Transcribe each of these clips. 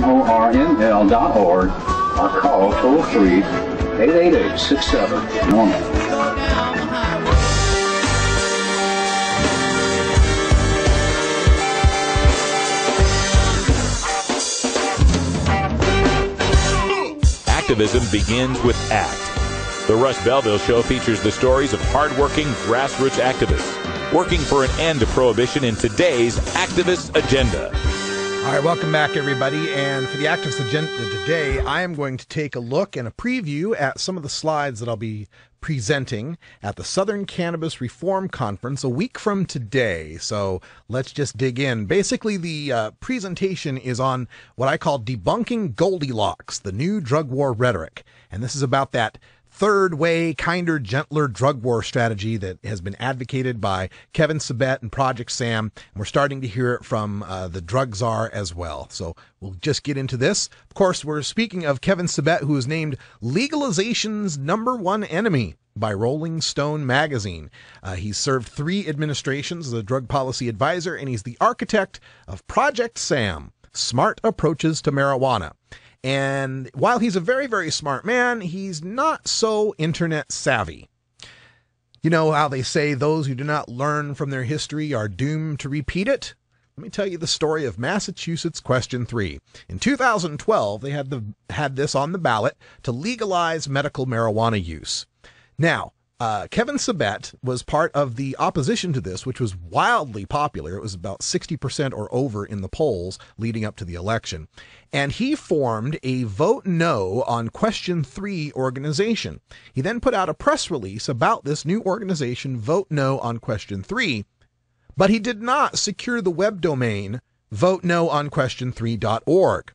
WMORNL.org or call toll-free 888-67-NORMAL. Activism begins with ACT. The Rush Belville Show features the stories of hardworking grassroots activists working for an end to prohibition in today's activist agenda. All right, welcome back, everybody. And for the activist agenda today, I am going to take a look and a preview at some of the slides that I'll be presenting at the Southern Cannabis Reform Conference a week from today. So let's just dig in. Basically, the presentation is on what I call Debunking Goldilocks, the new drug war rhetoric. And this is about that third way, kinder, gentler drug war strategy that has been advocated by Kevin Sabet and Project Sam. And we're starting to hear it from the drug czar as well. So we'll just get into this. Of course, we're speaking of Kevin Sabet, who is named legalization's #1 enemy by Rolling Stone magazine. He's served 3 administrations as a drug policy advisor, and he's the architect of Project Sam, Smart Approaches to Marijuana. And while he's a very, very smart man, he's not so internet savvy. You know how they say those who do not learn from their history are doomed to repeat it? Let me tell you the story of Massachusetts Question 3. In 2012, they had this on the ballot to legalize medical marijuana use. Now, Kevin Sabet was part of the opposition to this, which was wildly popular. It was about 60% or over in the polls leading up to the election. And he formed a Vote No on Question 3 organization. He then put out a press release about this new organization, Vote No on Question 3, but he did not secure the web domain votenoonquestion3.org.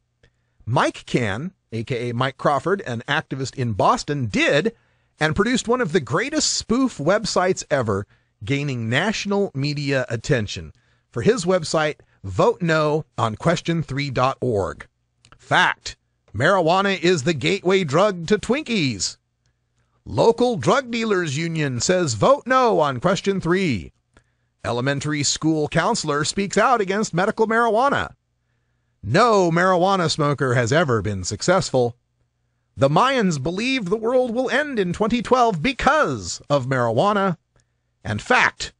Mike Can, aka Mike Crawford, an activist in Boston, did, and produced one of the greatest spoof websites ever, gaining national media attention. For his website, votenoonquestion3.org. Fact: marijuana is the gateway drug to Twinkies. Local drug dealers union says vote no on Question 3. Elementary school counselor speaks out against medical marijuana. No marijuana smoker has ever been successful. The Mayans believed the world will end in 2012 because of marijuana. And fact: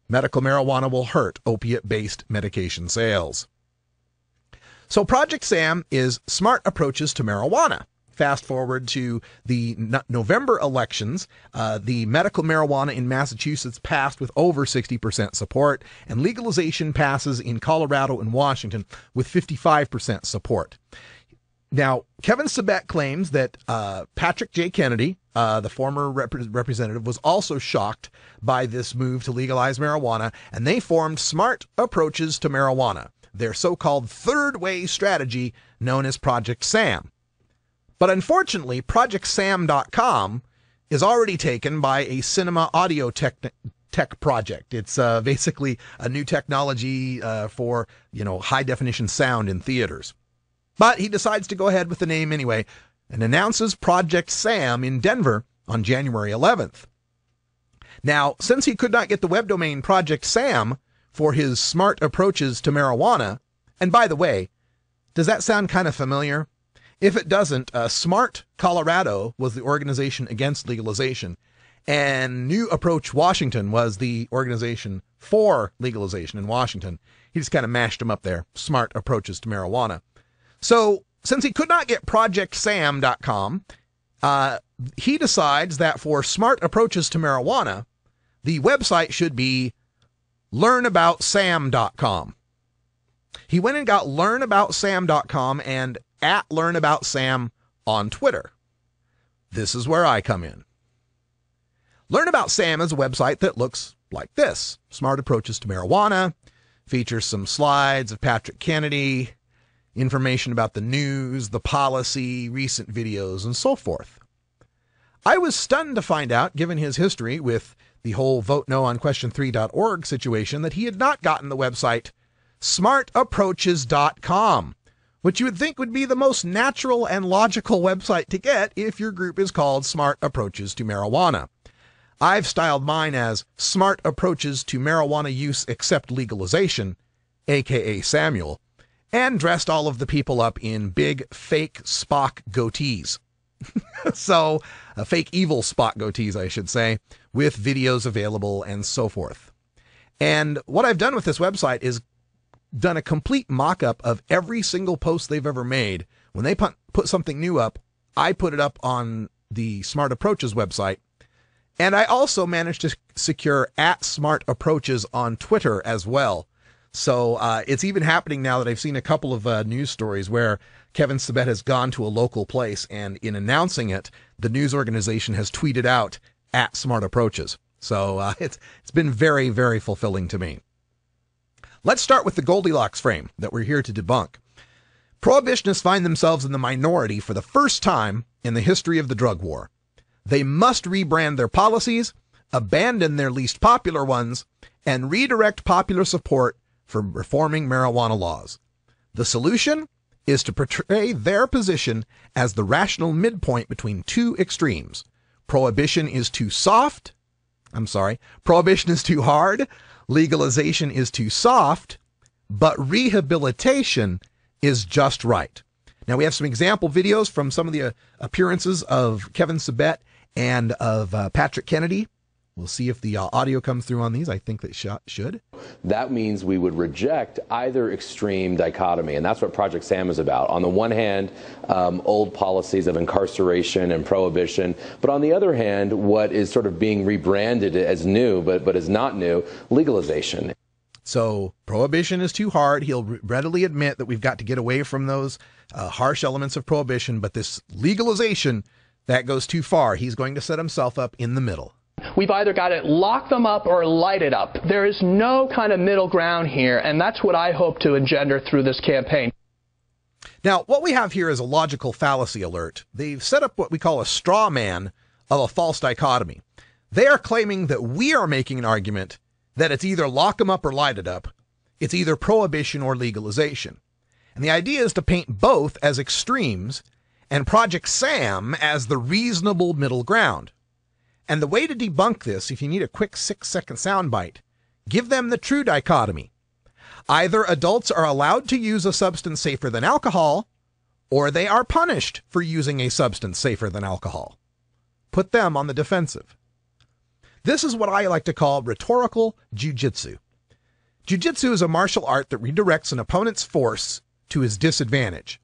medical marijuana will hurt opiate-based medication sales. So Project Sam is Smart Approaches to Marijuana. Fast forward to the November elections, the medical marijuana in Massachusetts passed with over 60% support, and legalization passes in Colorado and Washington with 55% support. Now, Kevin Sabet claims that Patrick J. Kennedy, the former representative, was also shocked by this move to legalize marijuana, and they formed Smart Approaches to Marijuana, their so-called third-way strategy known as Project Sam. But unfortunately, ProjectSam.com is already taken by a cinema audio tech project. It's basically a new technology for, high-definition sound in theaters. But he decides to go ahead with the name anyway and announces Project Sam in Denver on January 11th. Now, since he could not get the web domain Project Sam for his Smart Approaches to Marijuana, and by the way, does that sound kind of familiar? If it doesn't, Smart Colorado was the organization against legalization, and New Approach Washington was the organization for legalization in Washington. He just kind of mashed them up there, Smart Approaches to Marijuana. So, since he could not get ProjectSam.com, he decides that for Smart Approaches to Marijuana, the website should be LearnAboutSam.com. He went and got LearnAboutSam.com and @LearnAboutSam on Twitter. This is where I come in. Learn About Sam is a website that looks like this. Smart Approaches to Marijuana, features some slides of Patrick Kennedy, information about the news, the policy, recent videos, and so forth. I was stunned to find out, given his history with the whole Vote No on Question3.org situation, that he had not gotten the website smartapproaches.com, which you would think would be the most natural and logical website to get if your group is called Smart Approaches to Marijuana. I've styled mine as Smart Approaches to Marijuana Use Except Legalization, aka Samuel, and dressed all of the people up in big fake Spock goatees. So, fake evil Spock goatees, I should say, with videos available and so forth. And what I've done with this website is done a complete mock-up of every single post they've ever made. When they put something new up, I put it up on the Smart Approaches website. And I also managed to secure @SmartApproaches on Twitter as well. So it's even happening now that I've seen a couple of news stories where Kevin Sabet has gone to a local place, and in announcing it, the news organization has tweeted out @SmartApproaches. So it's been very, very fulfilling to me. Let's start with the Goldilocks frame that we're here to debunk. Prohibitionists find themselves in the minority for the first time in the history of the drug war. They must rebrand their policies, abandon their least popular ones, and redirect popular support for reforming marijuana laws. The solution is to portray their position as the rational midpoint between two extremes. Prohibition is too hard, legalization is too soft, but rehabilitation is just right. Now, we have some example videos from some of the appearances of Kevin Sabet and of Patrick Kennedy. We'll see if the audio comes through on these. I think that should. That means we would reject either extreme dichotomy, and that's what Project SAM is about. On the one hand, old policies of incarceration and prohibition, but on the other hand, what is sort of being rebranded as new, but is not new, legalization. So prohibition is too hard. He'll readily admit that we've got to get away from those harsh elements of prohibition, but this legalization, that goes too far. He's going to set himself up in the middle. We've either got to lock them up or light it up. There is no kind of middle ground here, and that's what I hope to engender through this campaign. Now, what we have here is a logical fallacy alert. They've set up what we call a straw man of a false dichotomy. They are claiming that we are making an argument that it's either lock them up or light it up. It's either prohibition or legalization. And the idea is to paint both as extremes and Project SAM as the reasonable middle ground. And the way to debunk this, if you need a quick 6-second soundbite, give them the true dichotomy. Either adults are allowed to use a substance safer than alcohol, or they are punished for using a substance safer than alcohol. Put them on the defensive. This is what I like to call rhetorical jujitsu. Jujitsu is a martial art that redirects an opponent's force to his disadvantage.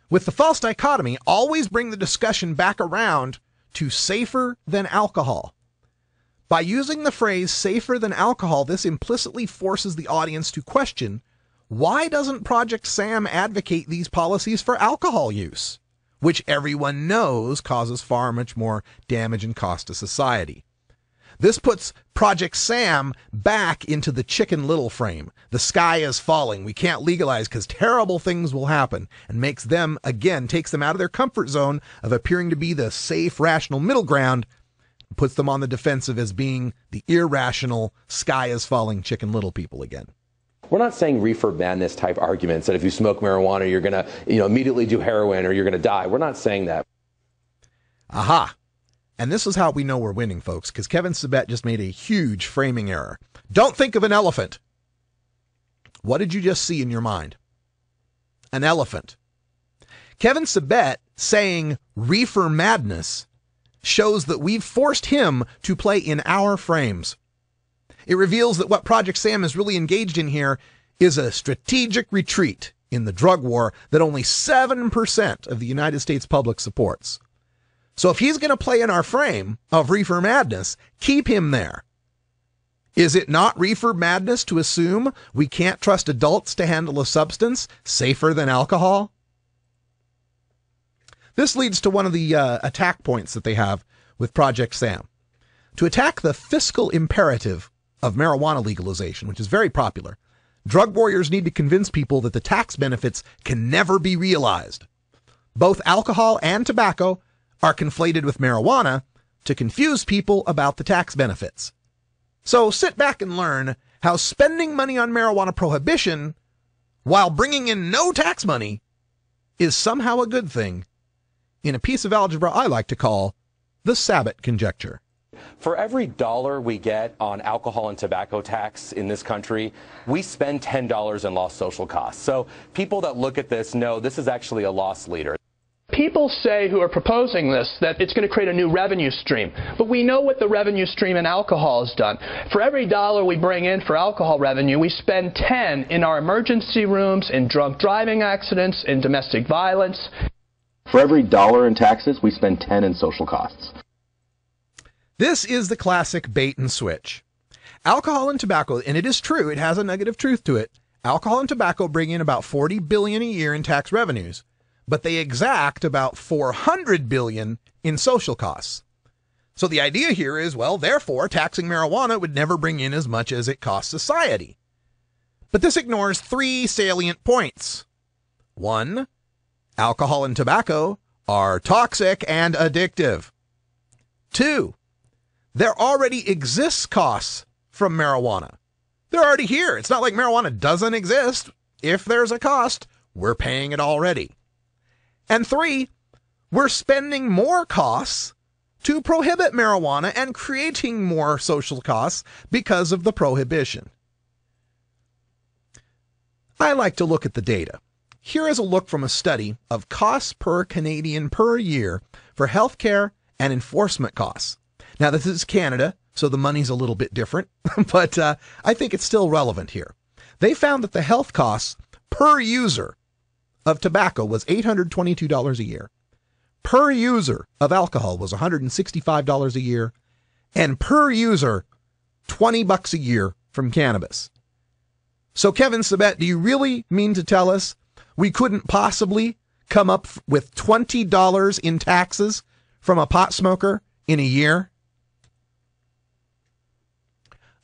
With the false dichotomy, always bring the discussion back around to safer than alcohol. By using the phrase safer than alcohol, this implicitly forces the audience to question, why doesn't Project SAM advocate these policies for alcohol use, which everyone knows causes far much more damage and cost to society? This puts Project SAM back into the Chicken Little frame. The sky is falling. We can't legalize because terrible things will happen, and takes them out of their comfort zone of appearing to be the safe, rational middle ground, puts them on the defensive as being the irrational, sky is falling Chicken Little people again. We're not saying reefer madness type arguments that if you smoke marijuana, you're going to immediately do heroin or you're going to die. We're not saying that. Aha. And this is how we know we're winning, folks, because Kevin Sabet just made a huge framing error. Don't think of an elephant. What did you just see in your mind? An elephant. Kevin Sabet saying reefer madness shows that we've forced him to play in our frames. It reveals that what Project SAM is really engaged in here is a strategic retreat in the drug war that only 7% of the United States public supports. So if he's going to play in our frame of reefer madness, keep him there. Is it not reefer madness to assume we can't trust adults to handle a substance safer than alcohol? This leads to one of the attack points that they have with Project SAM. To attack the fiscal imperative of marijuana legalization, which is very popular, drug warriors need to convince people that the tax benefits can never be realized. Both alcohol and tobacco are conflated with marijuana to confuse people about the tax benefits. So sit back and learn how spending money on marijuana prohibition while bringing in no tax money is somehow a good thing in a piece of algebra I like to call the Sabet conjecture. For every dollar we get on alcohol and tobacco tax in this country, we spend $10 in lost social costs. So people that look at this know this is actually a loss leader. People say, who are proposing this, that it's going to create a new revenue stream. But we know what the revenue stream in alcohol has done. For every dollar we bring in for alcohol revenue, we spend 10 in our emergency rooms, in drunk driving accidents, in domestic violence. For every dollar in taxes, we spend 10 in social costs. This is the classic bait and switch. Alcohol and tobacco, and it is true, it has a negative truth to it. Alcohol and tobacco bring in about $40 billion a year in tax revenues, but they exact about $400 billion in social costs. So the idea here is, well, therefore, taxing marijuana would never bring in as much as it costs society. But this ignores three salient points. 1, alcohol and tobacco are toxic and addictive. 2, there already exists costs from marijuana. They're already here. It's not like marijuana doesn't exist. If there's a cost, we're paying it already. And 3, we're spending more costs to prohibit marijuana and creating more social costs because of the prohibition. I like to look at the data. Here is a look from a study of costs per Canadian per year for healthcare and enforcement costs. Now, this is Canada, so the money's a little bit different, but I think it's still relevant here. They found that the health costs per user of tobacco was $822 a year. Per user of alcohol was $165 a year, and per user, $20 a year from cannabis. So, Kevin Sabet, do you really mean to tell us we couldn't possibly come up with $20 in taxes from a pot smoker in a year?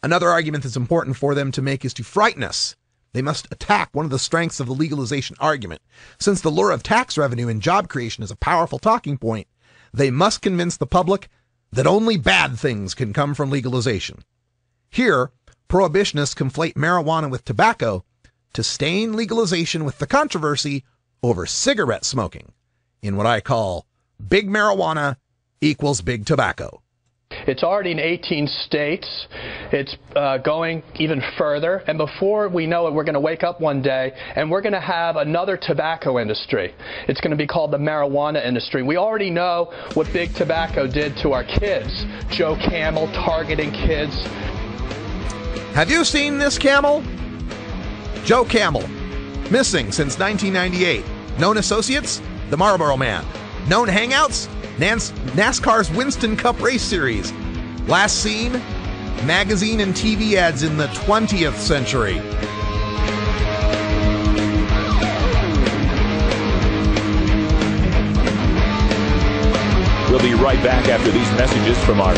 Another argument that's important for them to make is to frighten us. They must attack one of the strengths of the legalization argument. Since the lure of tax revenue and job creation is a powerful talking point, they must convince the public that only bad things can come from legalization. Here, prohibitionists conflate marijuana with tobacco to stain legalization with the controversy over cigarette smoking in what I call big marijuana equals big tobacco. It's already in 18 states. It's going even further. And before we know it, we're going to wake up one day and we're going to have another tobacco industry. It's going to be called the marijuana industry. We already know what big tobacco did to our kids. Joe Camel targeting kids. Have you seen this camel? Joe Camel, missing since 1998. Known associates? The Marlboro Man. Known hangouts? NASCAR's Winston Cup Race Series. Last seen? Magazine and TV ads in the 20th century. We'll be right back after these messages from our